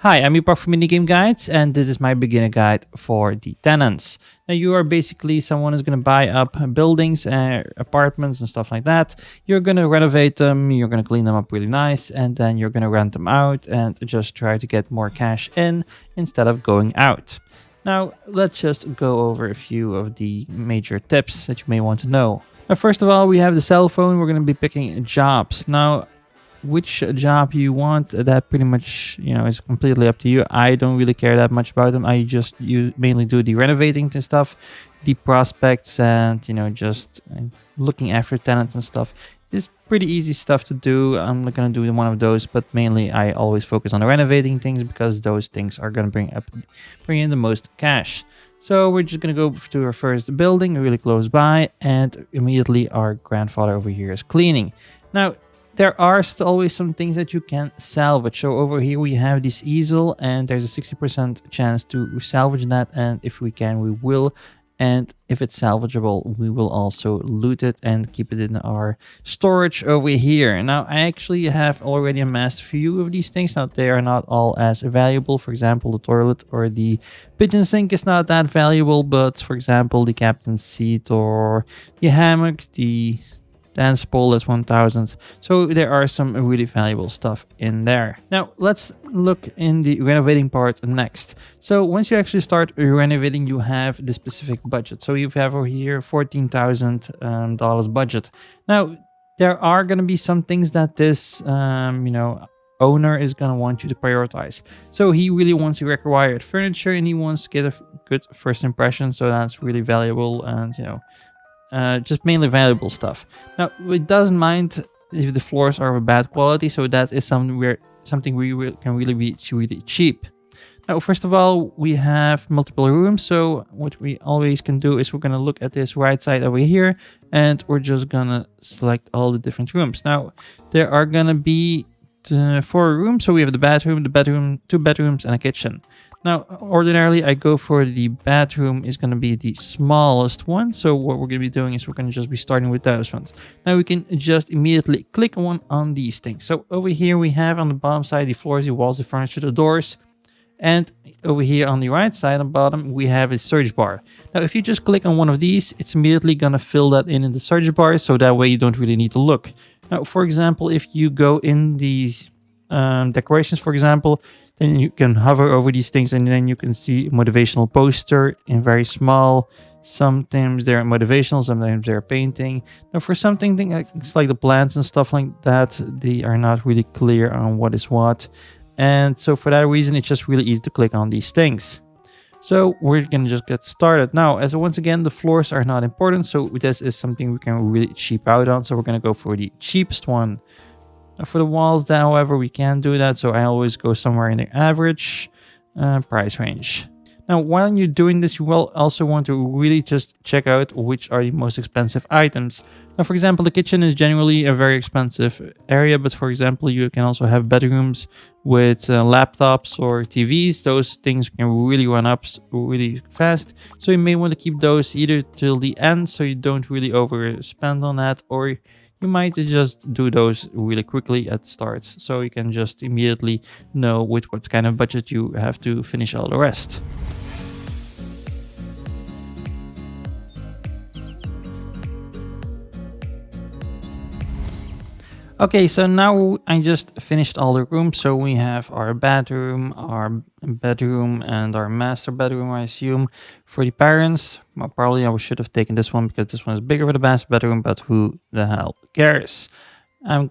Hi, I'm Epokk from Minigame Guides, and this is my beginner guide for the tenants. Now, you are basically someone who's going to buy up buildings, apartments, and stuff like that. You're going to renovate them, you're going to clean them up really nice, and then you're going to rent them out and just try to get more cash in instead of going out. Now, let's just go over a few of the major tips that you may want to know. Now, first of all, we have the cell phone. We're going to be picking jobs. Now, which job you want, that pretty much is completely up to you. I don't really care that much about them. You mainly do the renovating and stuff, the prospects, and just looking after tenants and stuff. It's pretty easy stuff to do. I'm not gonna do one of those, but mainly I always focus on the renovating things because those things are gonna bring in the most cash. So we're just gonna go to our first building really close by, and immediately our grandfather over here is cleaning. Now, there are still always some things that you can salvage. So over here we have this easel, and there's a 60% chance to salvage that, and if we can, we will. And if it's salvageable, we will also loot it and keep it in our storage over here. Now, I actually have already amassed a few of these things. Now, they are not all as valuable. For example, the toilet or the pigeon sink is not that valuable, but for example, the captain's seat or the hammock, the dance pole is 1000. So there are some really valuable stuff in there. Now let's look in the renovating part next. So once you actually start renovating, you have the specific budget. So you have over here $14,000 budget. Now there are going to be some things that this owner is going to want you to prioritize. So he really wants to require furniture, and he wants to get a good first impression. So that's really valuable, and just mainly valuable stuff. Now, it doesn't mind if the floors are of a bad quality, so that is something we can really be really cheap. Now, first of all, we have multiple rooms, so what we always can do is we're going to look at this right side over here, and we're just going to select all the different rooms. Now, there are going to be 4 rooms, so we have the bedroom, 2 bedrooms, and a kitchen. Now, ordinarily, I go for the bathroom is going to be the smallest one. So what we're going to be doing is we're going to just be starting with those ones. Now we can just immediately click on these things. So over here we have on the bottom side the floors, the walls, the furniture, the doors. And over here on the right side on the bottom, we have a search bar. Now, if you just click on one of these, it's immediately going to fill that in the search bar. So that way you don't really need to look. Now, for example, if you go in these decorations, for example, then you can hover over these things, and then you can see motivational poster in very small. Sometimes they're motivational, sometimes they're painting. Now for something it's like the plants and stuff like that, they are not really clear on what is what. And so for that reason, it's just really easy to click on these things. So we're gonna just get started. Now, as once again, the floors are not important, so this is something we can really cheap out on. So we're gonna go for the cheapest one. For the walls, however, we can do that, so I always go somewhere in the average price range. Now, while you're doing this, you will also want to really just check out which are the most expensive items. Now, for example, the kitchen is generally a very expensive area, but for example, you can also have bedrooms with laptops or TVs. Those things can really run up really fast, so you may want to keep those either till the end so you don't really overspend on that, or you might just do those really quickly at the start, so you can just immediately know with what kind of budget you have to finish all the rest. Okay, so now I just finished all the rooms. So we have our bedroom, and our master bedroom, I assume, for the parents. Well, probably I should have taken this one because this one is bigger for the master bedroom, but who the hell cares?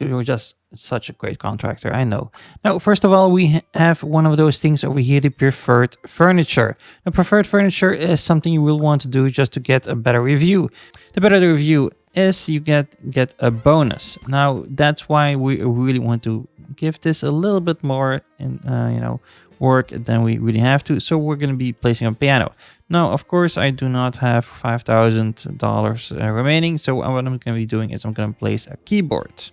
You're just such a great contractor, I know. Now, first of all, we have one of those things over here, the preferred furniture. Now, preferred furniture is something you will want to do just to get a better review. The better the review is, you get a bonus. Now, that's why we really want to give this a little bit more work than we really have to. So we're going to be placing a piano. Now, of course, I do not have $5,000 remaining. So what I'm going to be doing is I'm going to place a keyboard.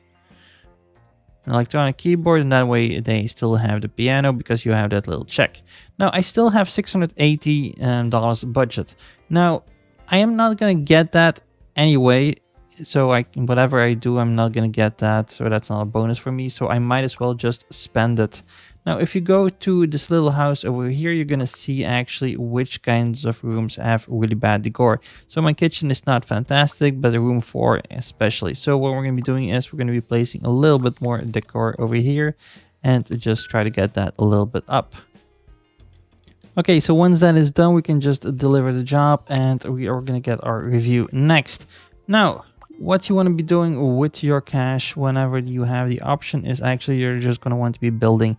An electronic keyboard, and that way they still have the piano because you have that little check. Now, I still have $680 budget. Now, I am not going to get that anyway. So whatever I do, I'm not going to get that. So that's not a bonus for me. So I might as well just spend it. Now, if you go to this little house over here, you're gonna see actually which kinds of rooms have really bad decor. So my kitchen is not fantastic, but the room 4 especially. So what we're gonna be doing is we're gonna be placing a little bit more decor over here and just try to get that a little bit up. Okay, so once that is done, we can just deliver the job and we are gonna get our review next. Now, what you want to be doing with your cash whenever you have the option is actually you're just going to want to be building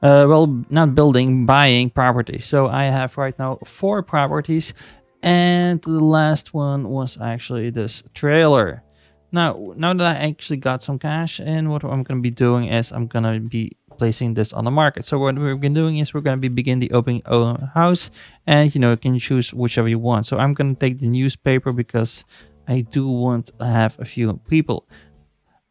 well, not building, buying property. So I have right now 4 properties, and the last one was actually this trailer. Now that I actually got some cash, and what I'm going to be doing is I'm going to be placing this on the market. So what we're going to doing is we're going to be begin the open house, and you can choose whichever you want. So I'm going to take the newspaper because I do want to have a few people.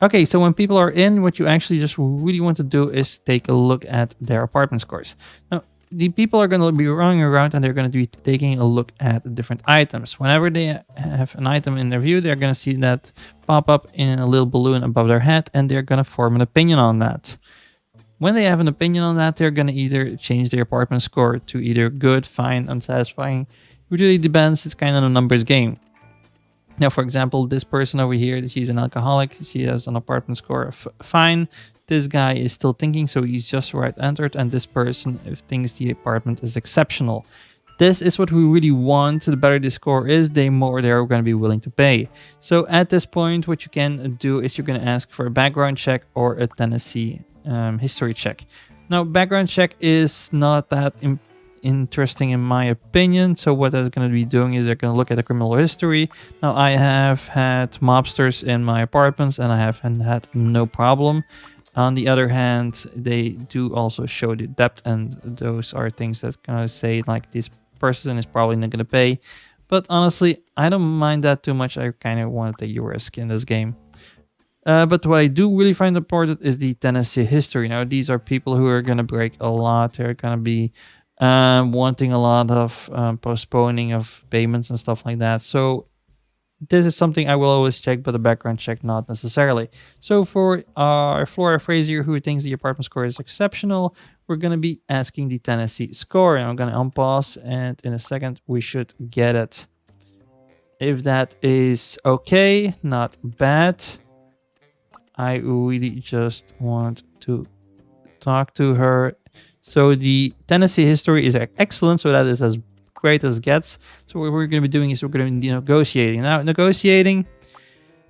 Okay, so when people are in, what you actually just really want to do is take a look at their apartment scores. Now, the people are going to be running around and they're going to be taking a look at the different items. Whenever they have an item in their view, they're going to see that pop up in a little balloon above their head and they're going to form an opinion on that. When they have an opinion on that, they're going to either change their apartment score to either good, fine, unsatisfying. It really depends. It's kind of a numbers game. Now, for example, this person over here, she's an alcoholic. She has an apartment score of fine. This guy is still thinking, so he's just right entered. And this person thinks the apartment is exceptional. This is what we really want. The better the score is, the more they're going to be willing to pay. So at this point, what you can do is you're going to ask for a background check or a tenancy history check. Now, background check is not that interesting in my opinion. So what that's going to be doing is they're going to look at the criminal history. Now I have had mobsters in my apartments and I haven't had no problem. On the other hand, they do also show the debt, and those are things that kind of say like this person is probably not going to pay. But honestly, I don't mind that too much. I kind of want to take a risk in this game. But what I do really find important is the tenancy history. Now these are people who are going to break a lot. They're going to be wanting a lot of postponing of payments and stuff like that. So this is something I will always check, but a background check not necessarily. So for Flora Frazier, who thinks the apartment score is exceptional, we're going to be asking the tenancy score. And I'm going to unpause, and in a second we should get it. If that is okay, not bad, I really just want to talk to her. So the tenancy history is excellent, so that is as great as it gets. So what we're going to be doing is we're going to be negotiating. Now, negotiating,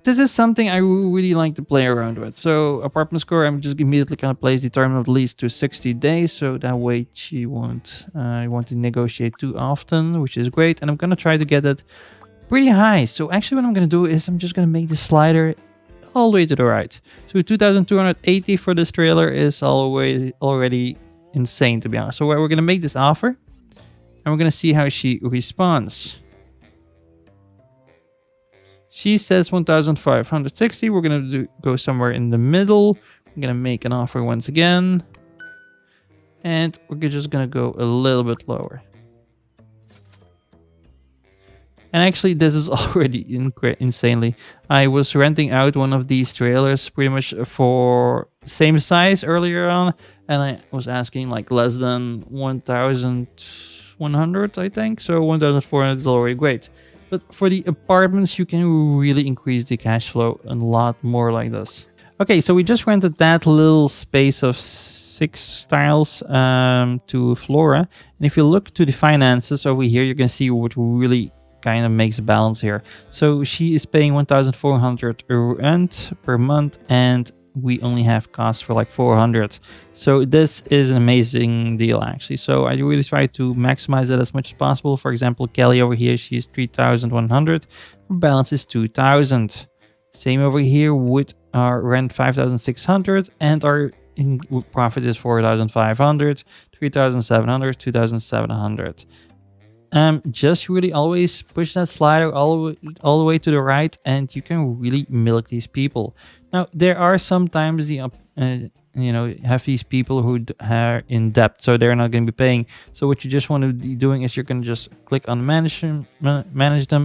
this is something I really like to play around with. So apartment score, I'm just immediately going to place the term of lease to 60 days. So that way she won't want to negotiate too often, which is great. And I'm going to try to get it pretty high. So actually what I'm going to do is I'm just going to make the slider all the way to the right. So 2,280 for this trailer is already insane, to be honest. So we're going to make this offer and we're going to see how she responds. She says 1,560. We're going to go somewhere in the middle. I'm going to make an offer once again, and we're just going to go a little bit lower. And actually, this is already insanely. I was renting out one of these trailers pretty much for the same size earlier on, and I was asking like less than 1,100, I think. So 1,400 is already great. But for the apartments, you can really increase the cash flow a lot more like this. Okay, so we just rented that little space of 6 tiles to Flora. And if you look to the finances over here, you can see what really kind of makes a balance here. So she is paying 1,400 rent per month, and we only have costs for like 400. So this is an amazing deal actually. So I really try to maximize that as much as possible. For example, Kelly over here, she's 3,100. Her balance is 2,000. Same over here with our rent 5,600, and our profit is 4,500, 3,700, 2,700. Just really always push that slider all the way to the right, and you can really milk these people. Now, there are sometimes the have these people who are in debt, so they're not going to be paying. So what you just want to be doing is you're going to just click on manage them,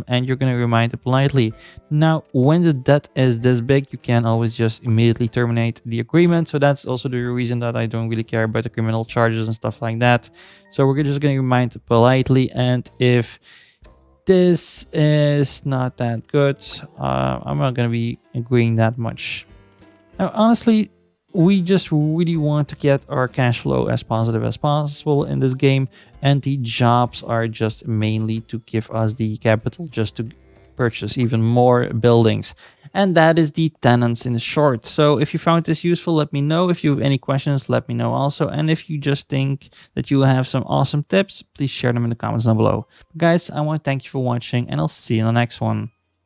and you're going to remind them politely. Now, when the debt is this big, you can always just immediately terminate the agreement. So that's also the reason that I don't really care about the criminal charges and stuff like that. So we're just going to remind politely, and if this is not that good, I'm not going to be agreeing that much. Now, honestly, we just really want to get our cash flow as positive as possible in this game, and the jobs are just mainly to give us the capital just to purchase even more buildings. And that is the tenants in short. So if you found this useful, let me know. If you have any questions, let me know also. And if you just think that you have some awesome tips, please share them in the comments down below. But guys, I want to thank you for watching, and I'll see you in the next one.